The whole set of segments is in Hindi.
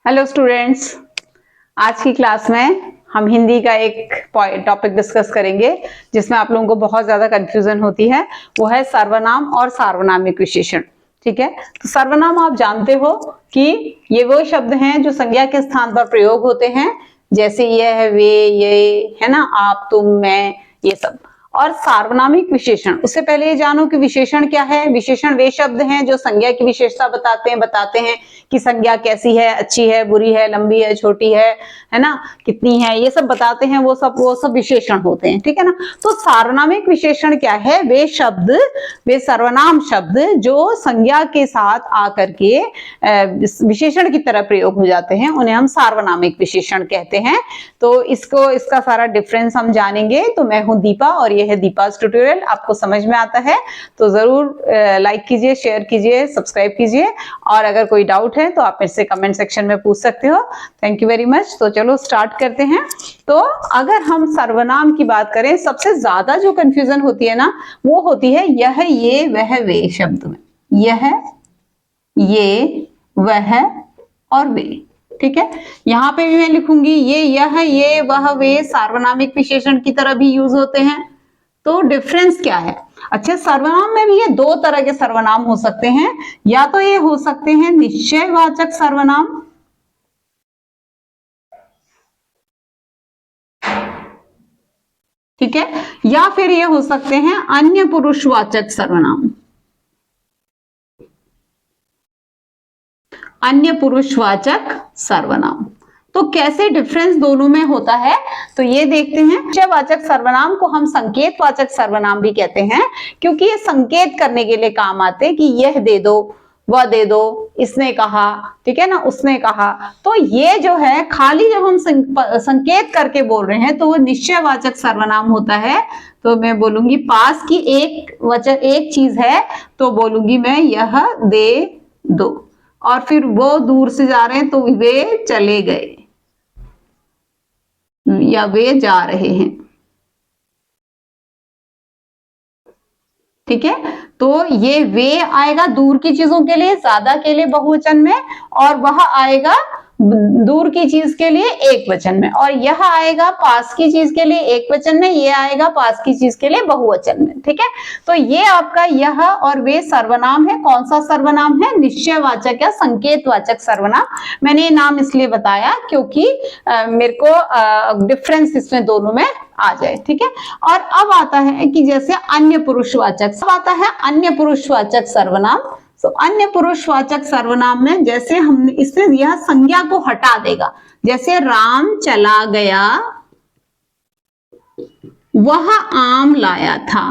हेलो स्टूडेंट्स, आज की क्लास में हम हिंदी का एक टॉपिक डिस्कस करेंगे जिसमें आप लोगों को बहुत ज्यादा कंफ्यूजन होती है। वो है सर्वनाम और सार्वनामिक विशेषण। ठीक है, तो सर्वनाम आप जानते हो कि ये वो शब्द हैं जो संज्ञा के स्थान पर प्रयोग होते हैं, जैसे यह, वे, ये, है ना, आप, तुम, मैं, ये सब। और सार्वनामिक विशेषण, उससे पहले ये जानो कि विशेषण क्या है। विशेषण वे शब्द हैं जो संज्ञा की विशेषता बताते हैं कि संज्ञा कैसी है, अच्छी है, बुरी है, लंबी है, छोटी है ना, कितनी है, ये सब बताते हैं। वो सब विशेषण होते हैं। ठीक है ना। तो सार्वनामिक विशेषण क्या है? वे सर्वनाम शब्द जो संज्ञा के साथ आकर के विशेषण की तरह प्रयोग हो जाते हैं, उन्हें हम सार्वनामिक विशेषण कहते हैं। तो इसका सारा डिफरेंस हम जानेंगे। तो मैं हूं दीपा और ये है दीपा's ट्यूटोरियल। आपको समझ में आता है तो जरूर लाइक कीजिए, शेयर कीजिए, सब्सक्राइब कीजिए, और अगर कोई डाउट है तो आप मेरे से कमेंट सेक्शन में पूछ सकते हो। Thank you very much. तो चलो स्टार्ट करते हैं। तो अगर हम सर्वनाम की बात करें, सबसे ज्यादा जो कंफ्यूजन होती है ना, वो होती है यह, ये, वह, वे शब्द में। यह, ये, वह और वे। ठीक है, यहां पे भी मैं लिखूंगी ये, यह, ये, वह, वे सार्वनामिक विशेषण की तरह भी यूज होते हैं। तो डिफरेंस क्या है? अच्छा, सर्वनाम में भी ये दो तरह के सर्वनाम हो सकते हैं। या तो ये हो सकते हैं निश्चयवाचक सर्वनाम, ठीक है, या फिर ये हो सकते हैं अन्य पुरुषवाचक सर्वनाम। अन्य पुरुषवाचक सर्वनाम। तो कैसे डिफरेंस दोनों में होता है, तो ये देखते हैं। निश्चयवाचक सर्वनाम को हम संकेतवाचक सर्वनाम भी कहते हैं, क्योंकि ये संकेत करने के लिए काम आते हैं कि यह दे दो, वह दे दो, इसने कहा, ठीक है ना, उसने कहा। तो ये जो है, खाली जब हम संकेत करके बोल रहे हैं तो वो निश्चयवाचक सर्वनाम होता है। तो मैं बोलूंगी पास की एक चीज है, तो बोलूंगी मैं यह दे दो, और फिर वो दूर से जा रहे हैं तो वे चले गए या वे जा रहे हैं। ठीक है, तो ये वे आएगा दूर की चीजों के लिए, ज्यादा के लिए बहुवचन में, और वह आएगा दूर की चीज के लिए एक वचन में, और यह आएगा पास की चीज के लिए एक वचन में, ये आएगा पास की चीज के लिए बहुवचन में। ठीक है, तो ये आपका यह और वे सर्वनाम है। कौन सा सर्वनाम है? निश्चयवाचक या संकेतवाचक सर्वनाम। मैंने ये नाम इसलिए बताया क्योंकि मेरे को डिफरेंस इसमें दोनों में आ जाए। ठीक है, और अब आता है कि जैसे अन्य पुरुषवाचक, सब आता है अन्य पुरुषवाचक सर्वनाम। तो अन्य पुरुषवाचक सर्वनाम में जैसे हमने इससे यह संज्ञा को हटा देगा। जैसे राम चला गया, वह आम लाया था।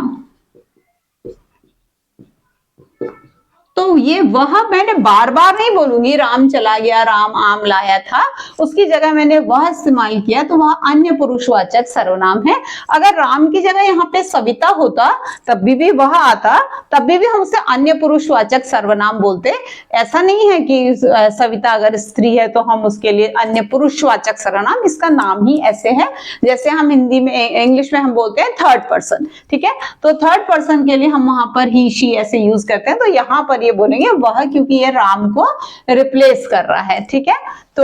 तो ये वह मैंने बार बार नहीं बोलूंगी, राम चला गया, राम आम लाया था, उसकी जगह मैंने वह इस्तेमाल किया, तो वह अन्य पुरुषवाचक सर्वनाम है। अगर राम की जगह यहाँ पे सविता होता तब भी वह आता, तब भी हम उसे अन्य पुरुषवाचक सर्वनाम बोलते। ऐसा नहीं है कि सविता अगर स्त्री है तो हम उसके लिए अन्य पुरुषवाचक सर्वनाम, इसका नाम ही ऐसे है। जैसे हम हिंदी में, इंग्लिश में हम बोलते हैं थर्ड पर्सन। ठीक है, तो थर्ड पर्सन के लिए हम वहां पर ही, शी ऐसे यूज करते हैं। तो यहाँ पर ये बोलेंगे वह, क्योंकि ये राम को रिप्लेस कर रहा है। ठीक है, तो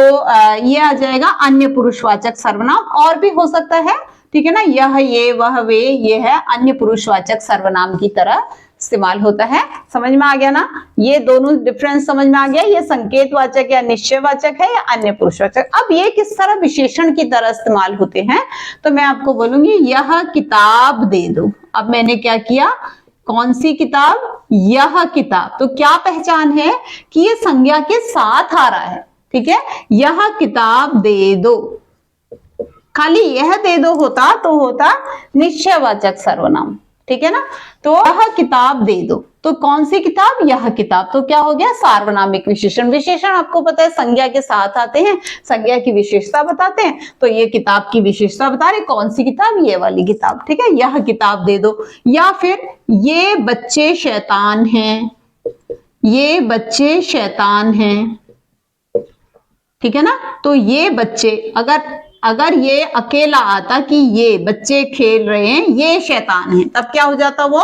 ये आ जाएगा अन्य पुरुषवाचक सर्वनाम। और भी हो सकता है, ठीक है ना, यह, ये, वह, वे, ये है अन्य पुरुषवाचक सर्वनाम की तरह इस्तेमाल होता है। समझ में आ गया ना? ये दोनों डिफरेंस समझ में आ गया। ये संकेतवाचक या निश्चयवाचक है या अन्य पुरुषवाचक। अब ये किस तरह विशेषण की तरह इस्तेमाल होते हैं, तो मैं आपको बोलूंगी यह किताब दे दो। अब मैंने क्या किया? कौन सी किताब? यह किताब। तो क्या पहचान है कि ये संज्ञा के साथ आ रहा है। ठीक है, यह किताब दे दो। खाली यह दे दो होता तो होता निश्चयवाचक सर्वनाम। ठीक है ना, तो यह किताब दे दो, तो कौन सी किताब? यह किताब। तो क्या हो गया? सार्वनामिक विशेषण। विशेषण आपको पता है संज्ञा के साथ आते हैं, संज्ञा की विशेषता बताते हैं। तो ये किताब की विशेषता बता रहे, कौन सी किताब? ये वाली किताब। ठीक है, यह किताब दे दो। या फिर ये बच्चे शैतान हैं, ये बच्चे शैतान हैं। ठीक है ना, तो ये बच्चे, अगर अगर ये अकेला आता कि ये बच्चे खेल रहे हैं, ये शैतान है, तब क्या हो जाता वो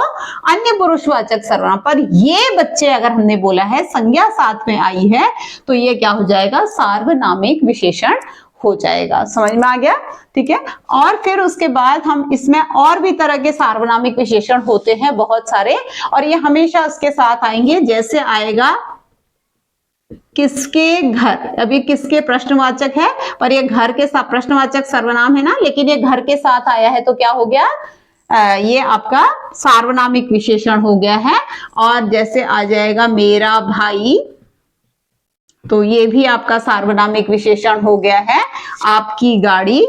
अन्य पुरुषवाचक सर्वनाम। पर ये बच्चे अगर हमने बोला है, संज्ञा साथ में आई है, तो ये क्या हो जाएगा, सार्वनामिक विशेषण हो जाएगा। समझ में आ गया? ठीक है। और फिर उसके बाद हम इसमें और भी तरह के सार्वनामिक विशेषण होते हैं बहुत सारे, और ये हमेशा उसके साथ आएंगे। जैसे आएगा किसके घर, अभी किसके प्रश्नवाचक है, पर ये घर के साथ प्रश्नवाचक सर्वनाम है ना, लेकिन ये घर के साथ आया है तो क्या हो गया, ये आपका सार्वनामिक विशेषण हो गया है। और जैसे आ जाएगा मेरा भाई, तो ये भी आपका सार्वनामिक विशेषण हो गया है। आपकी गाड़ी,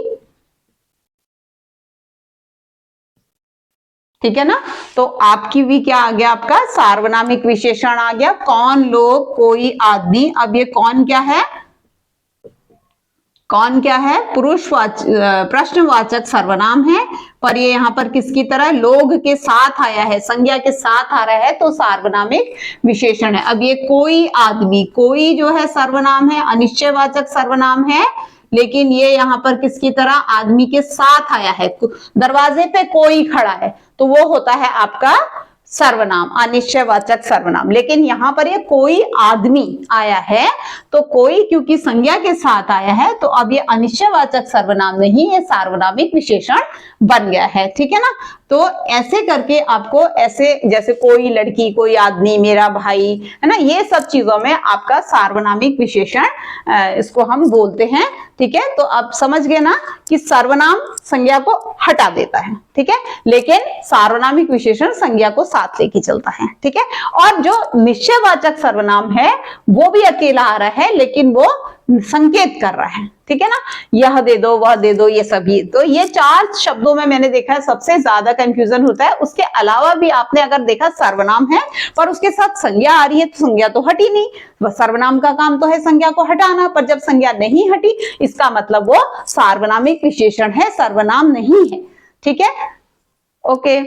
ठीक है ना, तो आपकी भी क्या आ गया, आपका सार्वनामिक विशेषण आ गया। कौन, लोग, कोई, आदमी। अब ये कौन क्या है, कौन क्या है, प्रश्नवाचक सर्वनाम है, पर ये यहाँ पर किसकी तरह, लोग के साथ आया है, संज्ञा के साथ आ रहा है, तो सार्वनामिक विशेषण है। अब ये कोई आदमी, कोई जो है सर्वनाम है, अनिश्चयवाचक सर्वनाम है, लेकिन ये यहाँ पर किसकी तरह, आदमी के साथ आया है। दरवाजे पे कोई खड़ा है, तो वो होता है आपका सर्वनाम, अनिश्चयवाचक सर्वनाम। लेकिन यहाँ पर ये कोई आदमी आया है, तो कोई क्योंकि संज्ञा के साथ आया है, तो अब ये अनिश्चयवाचक सर्वनाम नहीं, ये सार्वनामिक विशेषण बन गया है। ठीक है ना, तो ऐसे करके आपको, ऐसे जैसे कोई लड़की, कोई आदमी, मेरा भाई, है ना, ये सब चीजों में आपका सार्वनामिक विशेषण इसको हम बोलते हैं। ठीक है, तो आप समझ गए ना कि सर्वनाम संज्ञा को हटा देता है, ठीक है, लेकिन सार्वनामिक विशेषण संज्ञा को साथ लेके चलता है। ठीक है, और जो निश्चयवाचक सर्वनाम है वो भी अकेला आ रहा है, लेकिन वो संकेत कर रहा है। ठीक है ना, यह दे दो, वह दे दो, ये सभी, तो ये 4 शब्दों में मैंने देखा है सबसे ज्यादा कंफ्यूजन होता है। उसके अलावा भी आपने अगर देखा सर्वनाम है पर उसके साथ संज्ञा आ रही है, तो संज्ञा तो हटी नहीं, वह सर्वनाम का काम तो है संज्ञा को हटाना, पर जब संज्ञा नहीं हटी, इसका मतलब वो सार्वनामिक विशेषण है, सर्वनाम नहीं है। ठीक है, ओके।